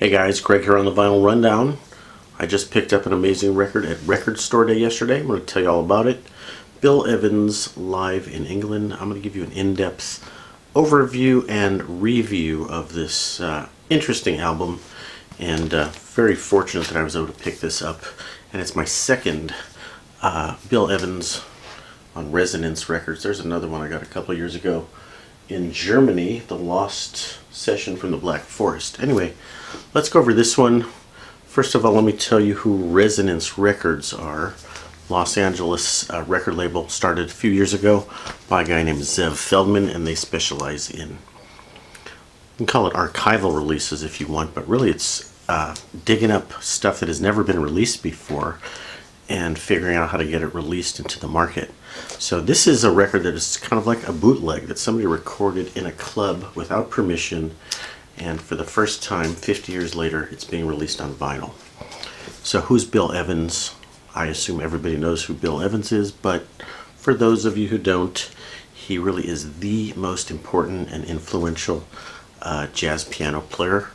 Hey guys, Greg here on the Vinyl Rundown. I just picked up an amazing record at Record Store Day yesterday. I'm going to tell you all about it. Bill Evans live in England. I'm going to give you an in-depth overview and review of this interesting album, and very fortunate that I was able to pick this up. And it's my second Bill Evans on Resonance Records. There's another one I got a couple of years ago in Germany, The Lost Session from the Black Forest. Anyway, let's go over this one. First of all, let me tell you who Resonance Records are. Los Angeles record label, started a few years ago by a guy named Zev Feldman, and they specialize in, you can call it archival releases if you want, but really it's digging up stuff that has never been released before and figuring out how to get it released into the market. So this is a record that is kind of like a bootleg that somebody recorded in a club without permission, and for the first time 50 years later it's being released on vinyl. So who's Bill Evans? I assume everybody knows who Bill Evans is, but for those of you who don't, he really is the most important and influential jazz piano player.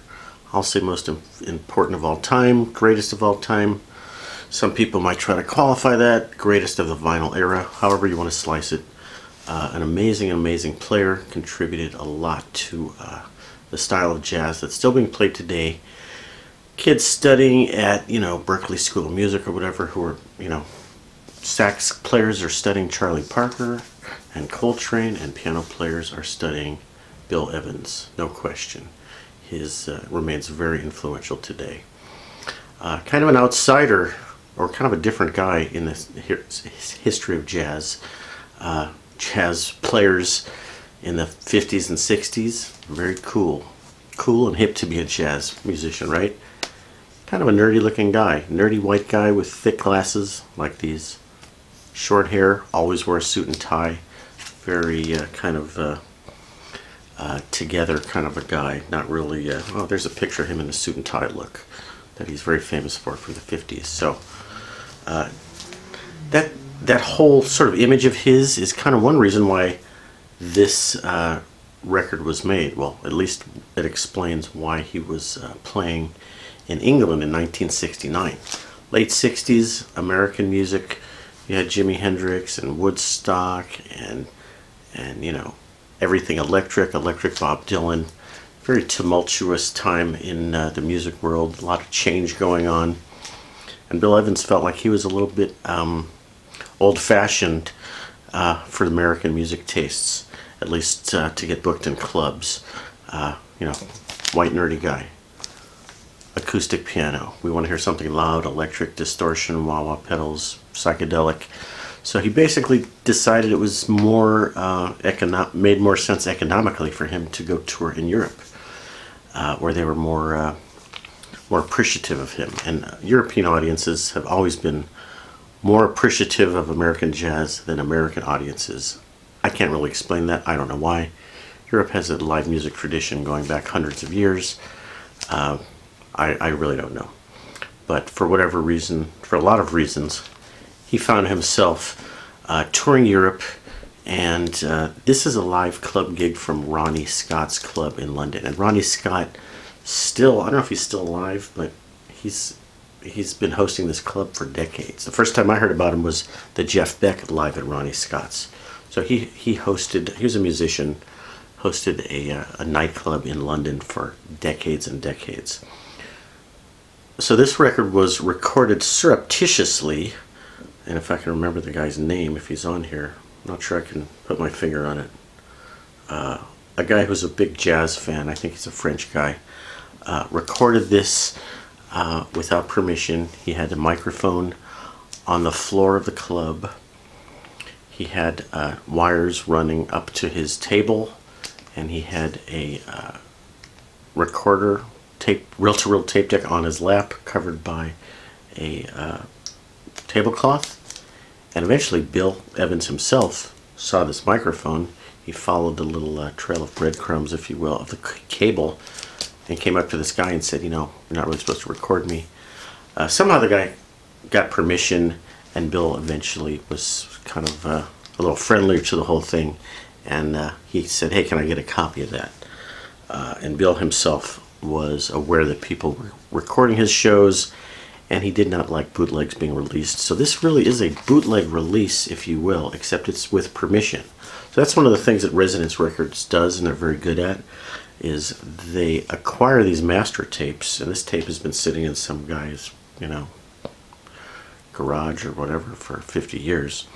I'll say most important of all time, greatest of all time. Some people might try to qualify that, greatest of the vinyl era, however you want to slice it. An amazing player, contributed a lot to the style of jazz that's still being played today. Kids studying at, Berklee School of Music or whatever, who are, sax players are studying Charlie Parker and Coltrane, and piano players are studying Bill Evans, no question. His remains very influential today. Kind of an outsider, or kind of a different guy in the history of jazz. Jazz players in the 50s and 60s, very cool and hip to be a jazz musician, right? Kind of a nerdy looking guy, nerdy white guy with thick glasses like these, short hair, always wore a suit and tie, very kind of together kind of a guy, not really, oh, there's a picture of him in a suit and tie look that he's very famous for the 50s. So that whole sort of image of his is kind of one reason why this record was made. Well, at least it explains why he was playing in England in 1969. Late 60s American music. You had Jimi Hendrix and Woodstock and everything electric Bob Dylan. Very tumultuous time in the music world, a lot of change going on. And Bill Evans felt like he was a little bit old-fashioned for American music tastes, at least to get booked in clubs. White nerdy guy. Acoustic piano. We want to hear something loud, electric, distortion, wah-wah pedals, psychedelic. So he basically decided it was more made more sense economically for him to go tour in Europe, where they were more appreciative of him. And European audiences have always been more appreciative of American jazz than American audiences. I can't really explain that. I don't know why. Europe has a live music tradition going back hundreds of years. I really don't know. But for whatever reason, for a lot of reasons, he found himself touring Europe, and this is a live club gig from Ronnie Scott's club in London. And Ronnie Scott still, I don't know if he's still alive, but he's been hosting this club for decades. The first time I heard about him was the Jeff Beck live at Ronnie Scott's. So he was a musician, hosted a nightclub in London for decades and decades. So this record was recorded surreptitiously, and if I can remember the guy's name, if he's on here, I'm not sure I can put my finger on it. A guy who's a big jazz fan, I think he's a French guy, recorded this without permission. He had a microphone on the floor of the club. He had wires running up to his table, and he had a recorder, reel-to-reel tape deck on his lap, covered by a tablecloth. And eventually Bill Evans himself saw this microphone. He followed the little trail of breadcrumbs, if you will, of the cable, and came up to this guy and said, you're not really supposed to record me. Somehow the guy got permission, and Bill eventually was kind of a little friendlier to the whole thing, and he said, hey, can I get a copy of that? And Bill himself was aware that people were recording his shows, and he did not like bootlegs being released. So this really is a bootleg release, if you will, except it's with permission. So that's one of the things that Resonance Records does, and they're very good at, is they acquire these master tapes, and this tape has been sitting in some guy's, you know, garage or whatever for 50 years.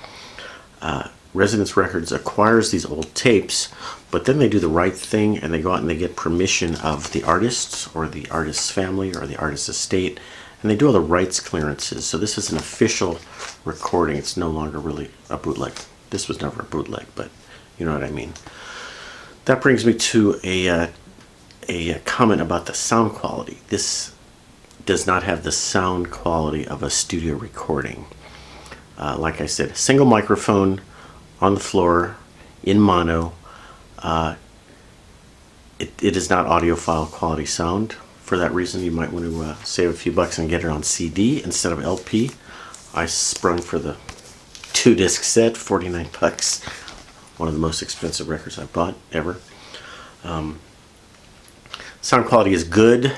Resonance Records acquires these old tapes, but then they do the right thing and they go out and they get permission of the artists or the artist's family or the artist's estate, and they do all the rights clearances. So this is an official recording. It's no longer really a bootleg. This was never a bootleg, but you know what I mean. That brings me to a comment about the sound quality. This does not have the sound quality of a studio recording. Like I said, single microphone on the floor in mono. It is not audiophile quality sound. For that reason, you might want to save a few bucks and get it on CD instead of LP. I sprung for the 2-disc set, 49 bucks. One of the most expensive records I've bought ever. Sound quality is good,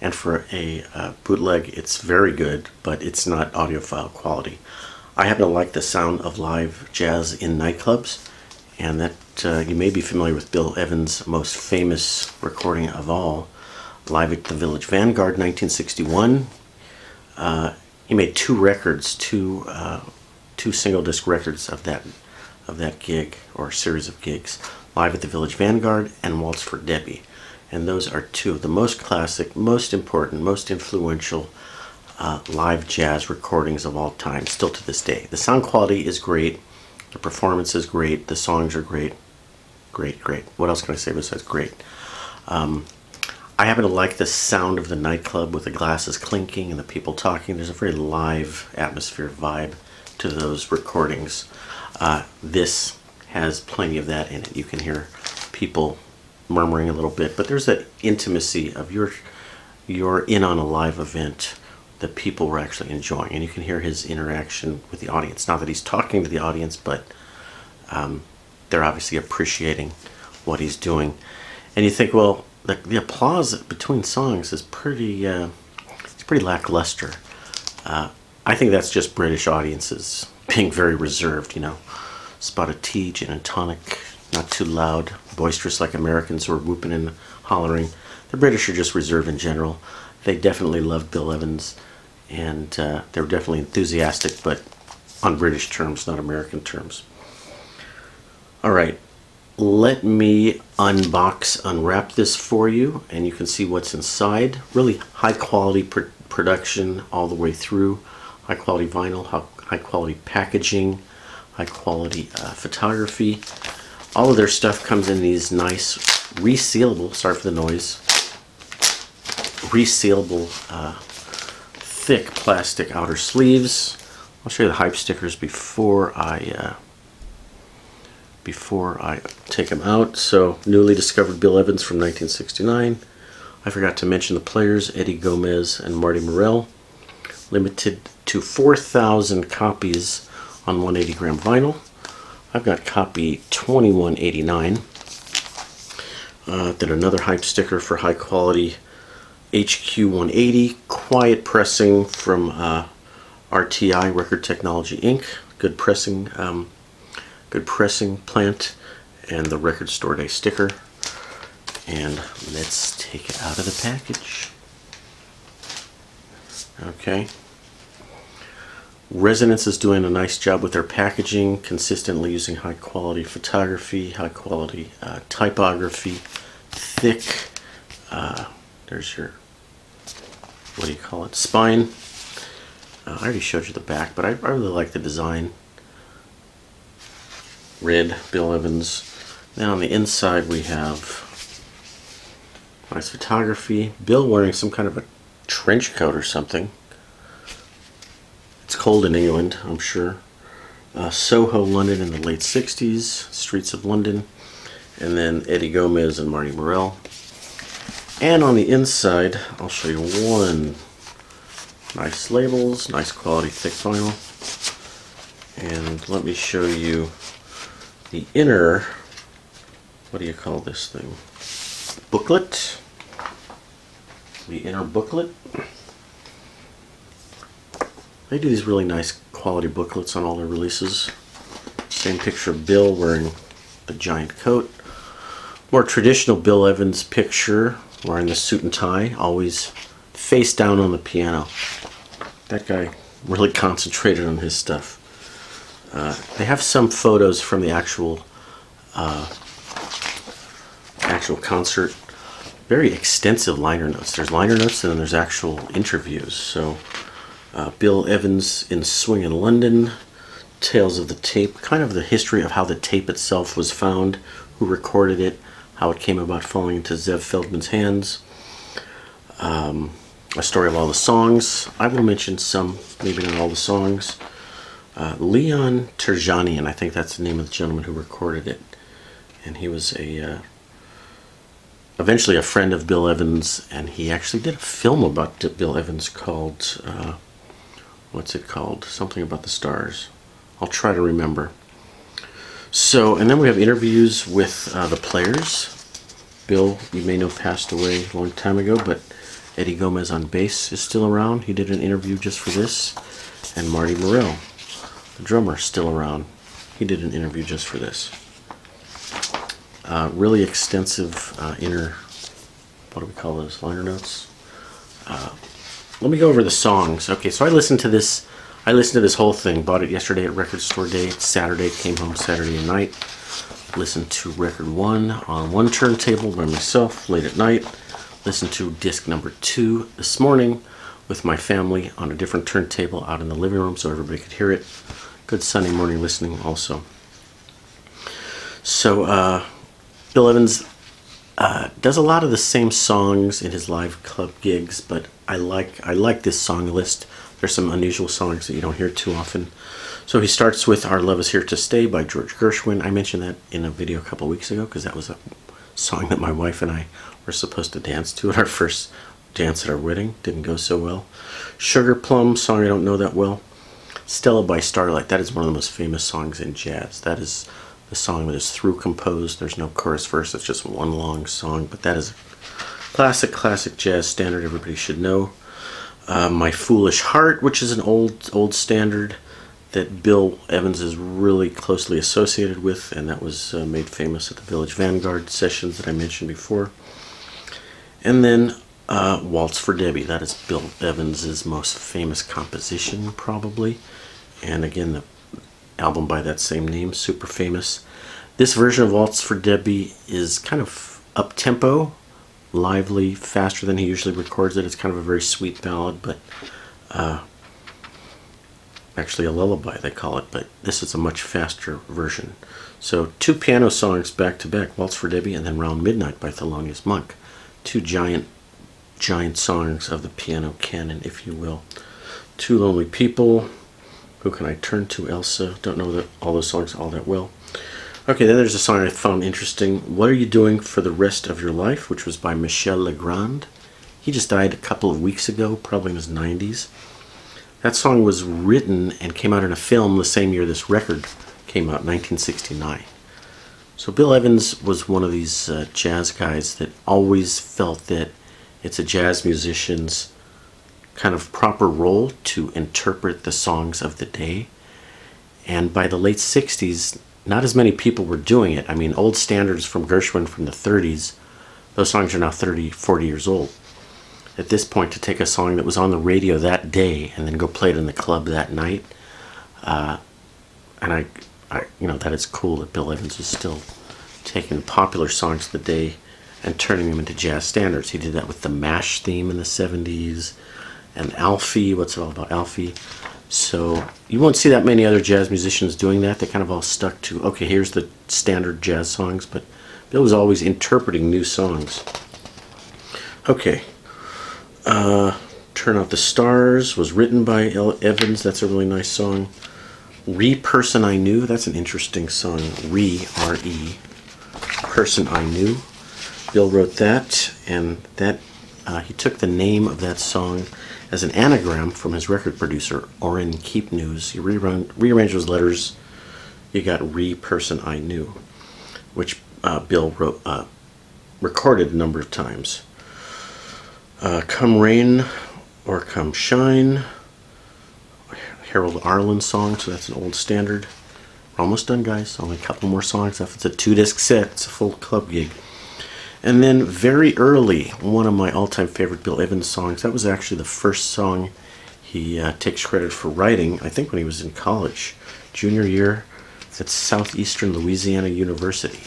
and for a bootleg it's very good, but it's not audiophile quality. I happen to like the sound of live jazz in nightclubs, and that you may be familiar with Bill Evans' most famous recording of all, Live at the Village Vanguard, 1961. He made 2 records, two single disc records of that gig or series of gigs, Live at the Village Vanguard and Waltz for Debbie. And those are 2 of the most classic, most important, most influential live jazz recordings of all time, still to this day. The sound quality is great, the performance is great, the songs are great. Great. What else can I say besides great? I happen to like the sound of the nightclub with the glasses clinking and the people talking. There's a very live atmosphere vibe to those recordings. This has plenty of that in it. You can hear people murmuring a little bit, but there's that intimacy of you're in on a live event that people were actually enjoying, and you can hear his interaction with the audience. Not that he's talking to the audience, but they're obviously appreciating what he's doing. And you think, well, the applause between songs is pretty lackluster. I think that's just British audiences being very reserved, you know. Spot of tea, gin and tonic, not too loud, boisterous like Americans who are whooping and hollering. The British are just reserved in general. They definitely loved Bill Evans, and they were definitely enthusiastic, but on British terms, not American terms. All right, let me unwrap this for you, and you can see what's inside. Really high quality production all the way through. High quality vinyl, high quality packaging, high quality photography. All of their stuff comes in these nice resealable, sorry for the noise, resealable thick plastic outer sleeves. I'll show you the hype stickers before I take them out. So, newly discovered Bill Evans from 1969. I forgot to mention the players, Eddie Gomez and Marty Morell. Limited to 4,000 copies on 180-gram vinyl. I've got copy 2189. Then another hype sticker for high quality HQ180 quiet pressing from RTI Record Technology Inc. Good pressing plant, and the Record Store Day sticker. And let's take it out of the package. Okay. Resonance is doing a nice job with their packaging, consistently using high quality photography, high quality typography, thick, there's your, what do you call it, spine. I already showed you the back, but I really like the design. Red, Bill Evans. Now on the inside we have nice photography. Bill wearing some kind of a trench coat or something. It's cold in England, I'm sure. Soho, London in the late 60s, streets of London. And then Eddie Gomez and Marty Morell. And on the inside, I'll show you one. Nice labels, nice quality thick vinyl. And let me show you the inner, what do you call this thing? Booklet. the inner booklet. They do these really nice quality booklets on all their releases. Same picture of Bill wearing the giant coat. More traditional Bill Evans picture, wearing the suit and tie, always face down on the piano. That guy really concentrated on his stuff. They have some photos from the actual concert. Very extensive liner notes. There's liner notes and then there's actual interviews. So Bill Evans in Swing in London, Tales of the Tape, kind of the history of how the tape itself was found, who recorded it, how it came about falling into Zev Feldman's hands. A story of all the songs. I will mention some, maybe not all the songs. Leon Terjanian, I think that's the name of the gentleman who recorded it. And he was eventually a friend of Bill Evans, and he actually did a film about Bill Evans called, what's it called? Something about the stars. I'll try to remember. So, and then we have interviews with the players. Bill, you may know, passed away a long time ago, but Eddie Gomez on bass is still around. He did an interview just for this. And Marty Morell, the drummer, still around. He did an interview just for this. Really extensive inner, what do we call those, liner notes? Let me go over the songs. Okay, so I listened to this whole thing. Bought it yesterday at Record Store Day. It's Saturday. Came home Saturday night. Listened to record 1 on one turntable by myself late at night. Listened to disc number 2 this morning with my family on a different turntable out in the living room so everybody could hear it. Good Sunday morning listening also. So Bill Evans does a lot of the same songs in his live club gigs, but I like this song list. There's some unusual songs that you don't hear too often. So he starts with Our Love Is Here to Stay by George Gershwin. I mentioned that in a video a couple weeks ago because that was a song that my wife and I were supposed to dance to at our first dance at our wedding. Didn't go so well. Sugar Plum, song I don't know that well. Stella by Starlight, that is one of the most famous songs in jazz. That is the song that is through composed. There's no chorus verse, it's just one long song, but that is a classic jazz standard everybody should know. My Foolish Heart, which is an old standard that Bill Evans is really closely associated with, and that was made famous at the Village Vanguard sessions that I mentioned before. And then Waltz for Debbie, that is Bill Evans' most famous composition probably, and again the album by that same name, super famous. This version of Waltz for Debbie is kind of up-tempo, lively, faster than he usually records it. It's kind of a very sweet ballad, but actually a lullaby they call it, but this is a much faster version. So 2 piano songs back to back, Waltz for Debbie and then Round Midnight by Thelonious Monk. 2 giant songs of the piano canon, if you will. 2 Lonely People, Who Can I Turn To, Elsa, don't know all those songs all that well. Okay, then there's a song I found interesting, What Are You Doing for the Rest of Your Life, which was by Michel Legrand. He just died a couple of weeks ago, probably in his 90s. That song was written and came out in a film the same year this record came out, 1969. So Bill Evans was one of these jazz guys that always felt that it's a jazz musician's kind of proper role to interpret the songs of the day. And by the late 60s, not as many people were doing it. I mean, old standards from Gershwin from the 30s, those songs are now 30, 40 years old. At this point, to take a song that was on the radio that day and then go play it in the club that night, and I that is cool that Bill Evans is still taking popular songs of the day and turning them into jazz standards. He did that with the MASH theme in the 70s and Alfie, What's It All About Alfie. So you won't see that many other jazz musicians doing that. They kind of all stuck to, okay, here's the standard jazz songs, but Bill was always interpreting new songs. Okay. Turn Out the Stars was written by Evans. That's a really nice song. Person I Knew, that's an interesting song. R-E, Person I Knew. Bill wrote that, and that he took the name of that song as an anagram from his record producer, Orrin Keepnews. He rearranged those letters. You got Person I Knew, which Bill recorded a number of times. Come Rain or Come Shine, Harold Arlen song, so that's an old standard. We're almost done, guys. Only a couple more songs. If it's a 2-disc set, it's a full club gig. And then Very Early, one of my all-time favorite Bill Evans songs. That was actually the first song he takes credit for writing, I think when he was in college, junior year at Southeastern Louisiana University.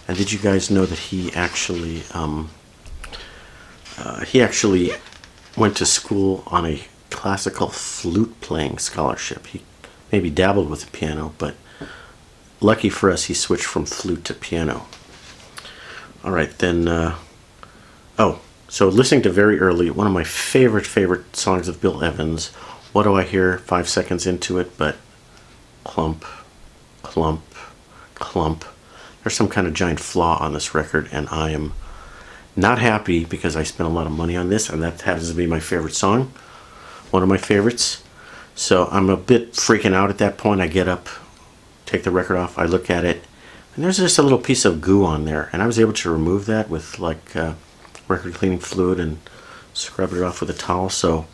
And did you guys know that he actually went to school on a classical flute playing scholarship? He maybe dabbled with the piano, but lucky for us, he switched from flute to piano. All right, then. So listening to Very Early, one of my favorite songs of Bill Evans. What do I hear 5 seconds into it but clump, clump, clump? There's some kind of giant flaw on this record, and I am not happy because I spent a lot of money on this, and that happens to be my favorite song, one of my favorites. So I'm a bit freaking out at that point. I get up, take the record off, I look at it, and there's just a little piece of goo on there, and I was able to remove that with like record cleaning fluid and scrub it off with a towel. So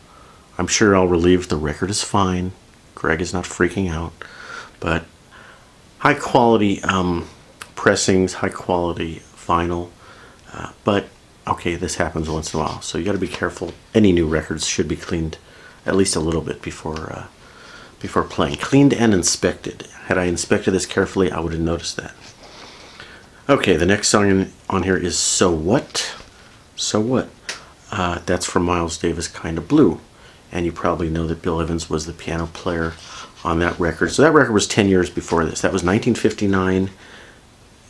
I'm sure I'll relieve. The record is fine. Greg is not freaking out, but high quality pressings, high quality vinyl. But okay, this happens once in a while, so you got to be careful. Any new records should be cleaned at least a little bit before playing. Cleaned and inspected. Had I inspected this carefully, I would have noticed that. Okay, the next song on here is So What? So What? That's from Miles Davis' Kinda Blue. And you probably know that Bill Evans was the piano player on that record. So that record was 10 years before this. That was 1959,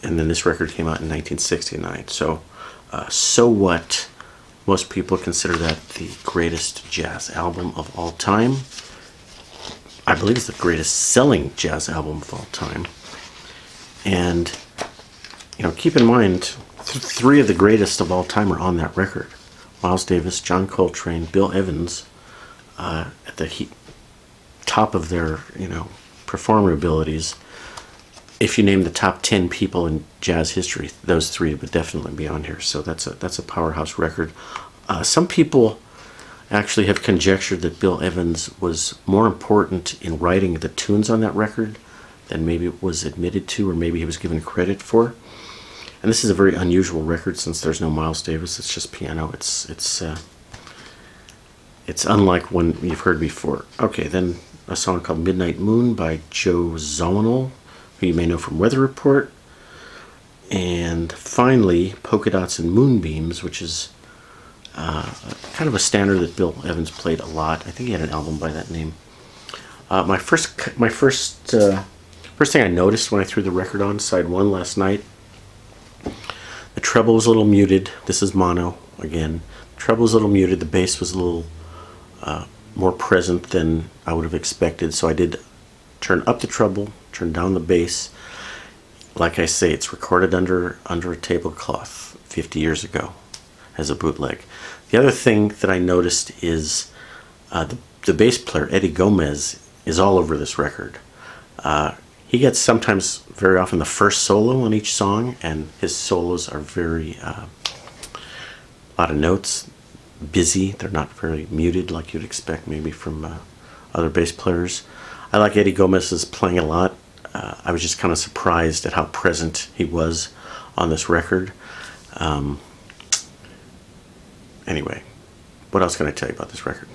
and then this record came out in 1969. So, So What? Most people consider that the greatest jazz album of all time. I believe it's the greatest selling jazz album of all time. And, you know, keep in mind, three of the greatest of all time are on that record. Miles Davis, John Coltrane, Bill Evans, at the top of their, performer abilities. If you name the top 10 people in jazz history, those three would definitely be on here. So that's a powerhouse record. Some people actually have conjectured that Bill Evans was more important in writing the tunes on that record than maybe it was admitted to, or maybe he was given credit for. And this is a very unusual record since there's no Miles Davis. It's just piano. It's unlike one you've heard before. Okay, then a song called Midnight Moon by Joe Zawinul, who you may know from Weather Report. And finally, Polka Dots and Moonbeams, which is kind of a standard that Bill Evans played a lot. I think he had an album by that name. My first thing I noticed when I threw the record on, side one last night, the treble was a little muted. This is mono again. The treble was a little muted. The bass was a little more present than I would have expected. So I did turn up the treble, turn down the bass. Like I say, it's recorded under a tablecloth 50 years ago as a bootleg. The other thing that I noticed is the bass player, Eddie Gomez, is all over this record. He gets sometimes, very often, the first solo on each song, and his solos are very, a lot of notes, busy. They're not very muted like you'd expect maybe from other bass players. I like Eddie Gomez's playing a lot. I was just kind of surprised at how present he was on this record. Anyway, what else can I tell you about this record?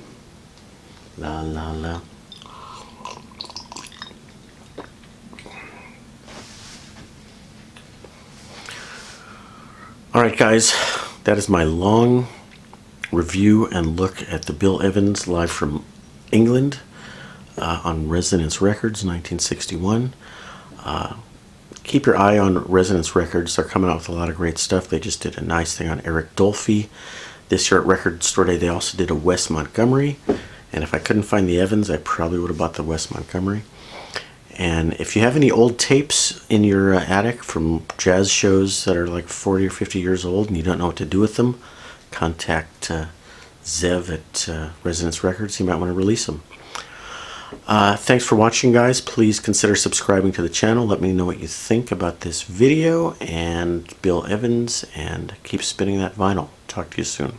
La la la. Alright guys, that is my long review and look at the Bill Evans live from England on Resonance Records 1961. Keep your eye on Resonance Records. They're coming out with a lot of great stuff. They just did a nice thing on Eric Dolphy. This year at Record Store Day they also did a Wes Montgomery, and if I couldn't find the Evans I probably would have bought the Wes Montgomery. And if you have any old tapes in your attic from jazz shows that are like 40 or 50 years old and you don't know what to do with them, contact Zev at Resonance Records. He might want to release them. Thanks for watching, guys. Please consider subscribing to the channel. Let me know what you think about this video and Bill Evans, and keep spinning that vinyl. Talk to you soon.